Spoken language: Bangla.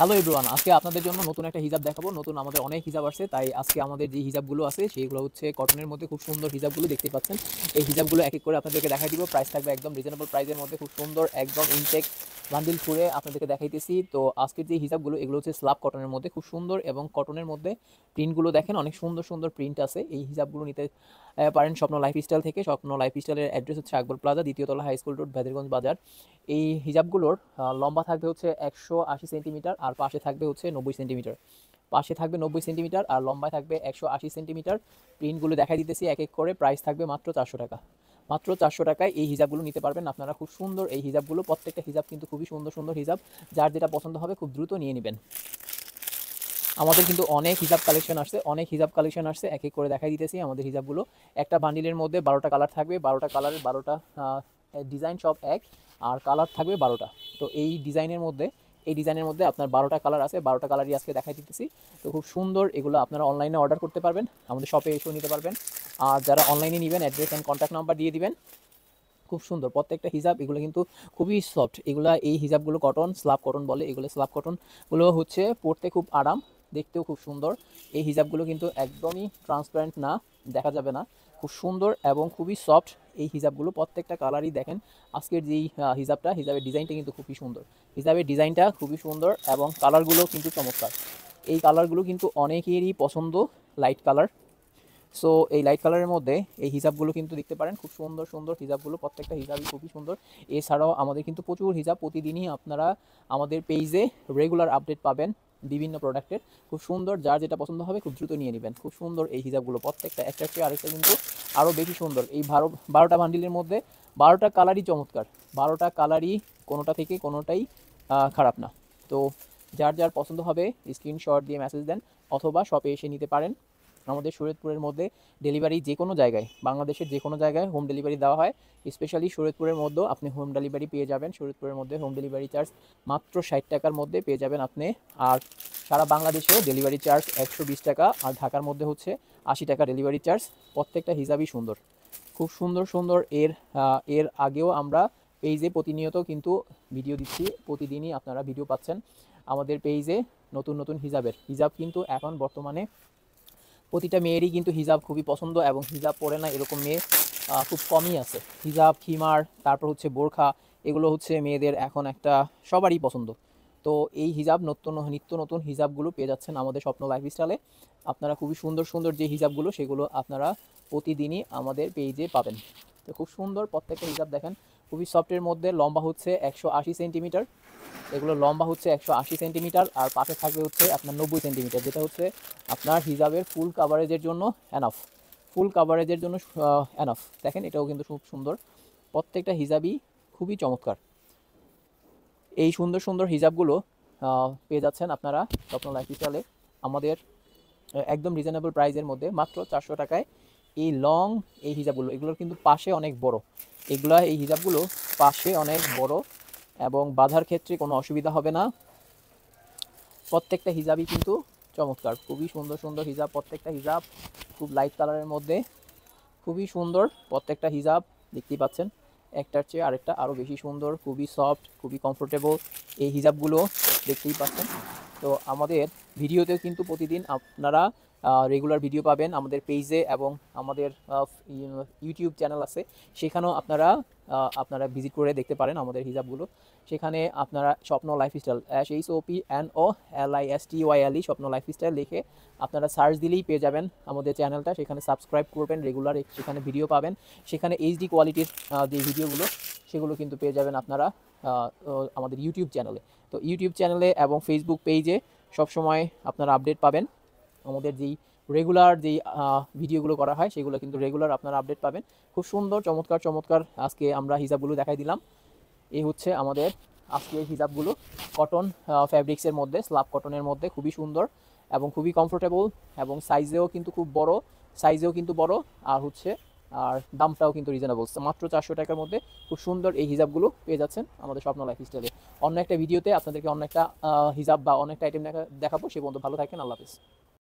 হ্যালো এভরিওয়ান, আজকে আপনাদের জন্য নতুন একটা হিজাব দেখাবো। নতুন আমাদের অনেক হিজাব আসছে, তাই আজকে আমাদের যে হিজাবগুলো আছে সেগুলো হচ্ছে কটনের মধ্যে খুব সুন্দর হিজাবগুলো দেখতে পাচ্ছেন। এই হিজাবগুলো এক এক করে আপনাদেরকে দেখাই দিব। প্রাইস থাকবে একদম রিজনেবল প্রাইসের মধ্যে, খুব সুন্দর একদম ইনটেক বান্ডিল করে আপনাদেরকে দেখাইতেছি। তো আজকের যে হিজাবগুলো এগুলো হচ্ছে স্লাব কটনের মধ্যে, খুব সুন্দর এবং কটনের মধ্যে প্রিন্টগুলো দেখেন অনেক সুন্দর সুন্দর প্রিন্ট আছে। এই হিজাবগুলো নিতে পারেন স্বপ্ন লাইফস্টাইল থেকে। স্বপ্ন লাইফস্টাইলের অ্যাড্রেস হচ্ছে আকবর প্লাজা, দ্বিতীয় তলা, হাই স্কুল রোড, ভেদেরগঞ্জ বাজার। এই হিজাবগুলোর লম্বা থাকবে হচ্ছে 180 সেন্টিমিটার, আর পাশে থাকবে হচ্ছে 90 সেন্টিমিটার। পাশে থাকবে 90 সেন্টিমিটার আর লম্বায় থাকবে 180 সেন্টিমিটার। প্রিন্টগুলো দেখাই দিতেছি এক এক করে। প্রাইস থাকবে মাত্র 400 টাকা। মাত্র 400 টাকায় এই হিজাবগুলো নিতে পারবেন আপনারা। খুব সুন্দর এই হিজাবগুলো, প্রত্যেকটা হিজাব কিন্তু খুবই সুন্দর সুন্দর হিজাব। যার যেটা পছন্দ হবে খুব দ্রুত নিয়ে নেবেন। আমাদের কিন্তু অনেক হিজাব কালেকশন আসছে, অনেক হিজাব কালেকশন আসছে, এক এক করে দেখাই দিতেছি আমাদের হিজাবগুলো। একটা বান্ডিলের মধ্যে 12টা কালার থাকবে, 12টা কালারের 12টা ডিজাইন সব এক, আর কালার থাকবে 12টা। তো এই ডিজাইনের মধ্যে আপনার 12টা কালার আছে, 12টা কালারই আজকে দেখাই দিতেছি। তো খুব সুন্দর এগুলো আপনারা অনলাইনে অর্ডার করতে পারবেন, আমাদের শপে এসেও নিতে পারবেন। আর যারা অনলাইনে নেবেন অ্যাড্রেস অ্যান্ড কন্ট্যাক্ট নাম্বার দিয়ে দিবেন। খুব সুন্দর প্রত্যেকটা হিজাব, এগুলো কিন্তু খুবই সফট। এগুলা এই হিজাবগুলো কটন, স্লাব কটন বলে এগুলো। স্লাব কটনগুলো হচ্ছে পরতে খুব আরাম, দেখতেও খুব সুন্দর। এই হিজাবগুলো কিন্তু একদমই ট্রান্সপারেন্ট না, দেখা যাবে না। খুব সুন্দর এবং খুবই সফট এই হিজাবগুলো, প্রত্যেকটা কালারই দেখেন। আজকের যেই হিজাবের ডিজাইনটা কিন্তু খুবই সুন্দর। হিজাবের ডিজাইনটা খুবই সুন্দর এবং কালারগুলো কিন্তু চমৎকার। এই কালারগুলো কিন্তু অনেকেরই পছন্দ, লাইট কালার। সো এই লাইট কালারের মধ্যে এই হিজাবগুলো কিন্তু দেখতে পারেন, খুব সুন্দর সুন্দর হিজাবগুলো, প্রত্যেকটা হিজাবই খুবই সুন্দর। এছাড়াও আমাদের কিন্তু প্রচুর হিজাব, প্রতিদিনই আপনারা আমাদের পেজে রেগুলার আপডেট পাবেন বিভিন্ন প্রোডাক্টের। খুব সুন্দর, যার যেটা পছন্দ হবে খুব দ্রুত নিয়ে নেবেন। খুব সুন্দর এই হিজাবগুলো, প্রত্যেকটা একটা চেয়ে আরেকটা কিন্তু আরও বেশি সুন্দর। এই 12টা বান্ডিলের মধ্যে 12টা কালারই চমৎকার, 12টা কালারই কোনোটা থেকে কোনোটাই খারাপ না। তো যার যার পছন্দ হবে স্ক্রিনশট দিয়ে মেসেজ দেন, অথবা শপে এসে নিতে পারেন। আমাদের শরীয়তপুরের মধ্যে ডেলিভারি যে কোনো জায়গায়, বাংলাদেশের যে কোনো জায়গায় হোম ডেলিভারি দেওয়া হয়। স্পেশালি শরীয়তপুরের মধ্যেও আপনি হোম ডেলিভারি পেয়ে যাবেন। শরীয়তপুরের মধ্যে হোম ডেলিভারি চার্জ মাত্র 60 টাকার মধ্যে পেয়ে যাবেন আপনি। আর সারা বাংলাদেশেও ডেলিভারি চার্জ 120 টাকা, আর ঢাকার মধ্যে হচ্ছে 80 টাকা ডেলিভারি চার্জ। প্রত্যেকটা হিসাবই সুন্দর, খুব সুন্দর সুন্দর। এর আগেও আমরা পেজে প্রতিনিয়ত কিন্তু ভিডিও দিচ্ছি, প্রতিদিনই আপনারা ভিডিও পাচ্ছেন আমাদের পেজে। নতুন নতুন হিজাব কিন্তু এখন বর্তমানে প্রতিটা মেয়েরই কিন্তু হিজাব খুবই পছন্দ, এবং হিজাব পরে না এরকম মেয়ে খুব কমই আছে। হিজাব, খিমার, তারপর হচ্ছে বোরখা, এগুলো হচ্ছে মেয়েদের এখন একটা সবারই পছন্দ। তো এই হিজাব নিত্য নতুন হিজাবগুলো পেয়ে যাচ্ছেন আমাদের স্বপ্ন লাইফস্টাইলে। আপনারা খুবই সুন্দর সুন্দর যে হিজাবগুলো সেগুলো আপনারা প্রতিদিনই আমাদের পেজে পাবেন। তো খুব সুন্দর প্রত্যেকটা হিজাব দেখেন, খুবই সফটের মধ্যে। লম্বা হচ্ছে 180 সেন্টিমিটার, এগুলো লম্বা হচ্ছে 180 সেন্টিমিটার, আর পাশে থাকবে হচ্ছে আপনার 90 সেন্টিমিটার, যেটা হচ্ছে আপনার হিজাবের ফুল কাভারেজের জন্য এনাফ। ফুল কাভারেজের জন্য এনাফ। দেখেন এটাও কিন্তু খুব সুন্দর, প্রত্যেকটা হিজাবই খুবই চমৎকার। এই সুন্দর সুন্দর হিজাবগুলো পেয়ে যাচ্ছেন আপনারা স্বপ্ন লাইফস্টাইলে আমাদের একদম রিজনেবল প্রাইসের মধ্যে, মাত্র 400 টাকায়। এই হিজাবগুলো, এগুলোর কিন্তু পাশে অনেক বড়, এই হিজাবগুলো পাশে অনেক বড়, এবং বাঁধার ক্ষেত্রে কোনো অসুবিধা হবে না। প্রত্যেকটা হিজাবই কিন্তু চমৎকার, খুবই সুন্দর সুন্দর হিজাব। প্রত্যেকটা হিজাব খুব লাইট কালারের মধ্যে, খুবই সুন্দর প্রত্যেকটা হিজাব। দেখতেই পাচ্ছেন একটার চেয়ে আরেকটা আরও বেশি সুন্দর, খুবই সফট, খুবই কমফোর্টেবল এই হিজাবগুলো, দেখতেই পাচ্ছেন। তো আমাদের ভিডিওতেও কিন্তু প্রতিদিন আপনারা রেগুলার ভিডিও পাবেন আমাদের পেজে, এবং আমাদের ইউটিউব চ্যানেল আছে, সেখানেও আপনারা ভিজিট করে দেখতে পারেন আমাদের হিজাবগুলো। সেখানে আপনারা স্বপ্ন লাইফস্টাইল, SHOPNOLISTYLE স্বপ্ন লাইফস্টাইল লিখে আপনারা সার্চ দিলেই পেয়ে যাবেন আমাদের চ্যানেলটা। সেখানে সাবস্ক্রাইব করবেন, রেগুলার সেখানে ভিডিও পাবেন। সেখানে HD কোয়ালিটির যে ভিডিওগুলো সেগুলো কিন্তু পেয়ে যাবেন আপনারা আমাদের ইউটিউব চ্যানেলে। তো ইউটিউব চ্যানেলে এবং ফেসবুক পেজে সবসময় আপনারা আপডেট পাবেন। আমাদের রেগুলার যেই ভিডিওগুলো করা হয় সেগুলো কিন্তু রেগুলার আপনারা আপডেট পাবেন। খুব সুন্দর চমৎকার চমৎকার আজকে আমরা হিজাবগুলো দেখাই দিলাম। এই হচ্ছে আমাদের আজকের হিজাবগুলো, কটন ফ্যাব্রিক্সের মধ্যে, স্লাব কটনের মধ্যে, খুবই সুন্দর এবং খুবই কমফোর্টেবল, এবং সাইজেও কিন্তু বড়, আর দামটাও কিন্তু রিজনেবল। মাত্র 400 টাকার মধ্যে খুব সুন্দর এই হিজাবগুলো পেয়ে যাচ্ছেন আমাদের স্বপ্ন লাইফস্টাইলে। অন্য একটা ভিডিওতে আপনাদেরকে অন্য একটা হিজাব বা অন্য একটা আইটেম দেখাবো। সে পর্যন্ত ভালো থাকেন, আল্লাহ হাফেজ।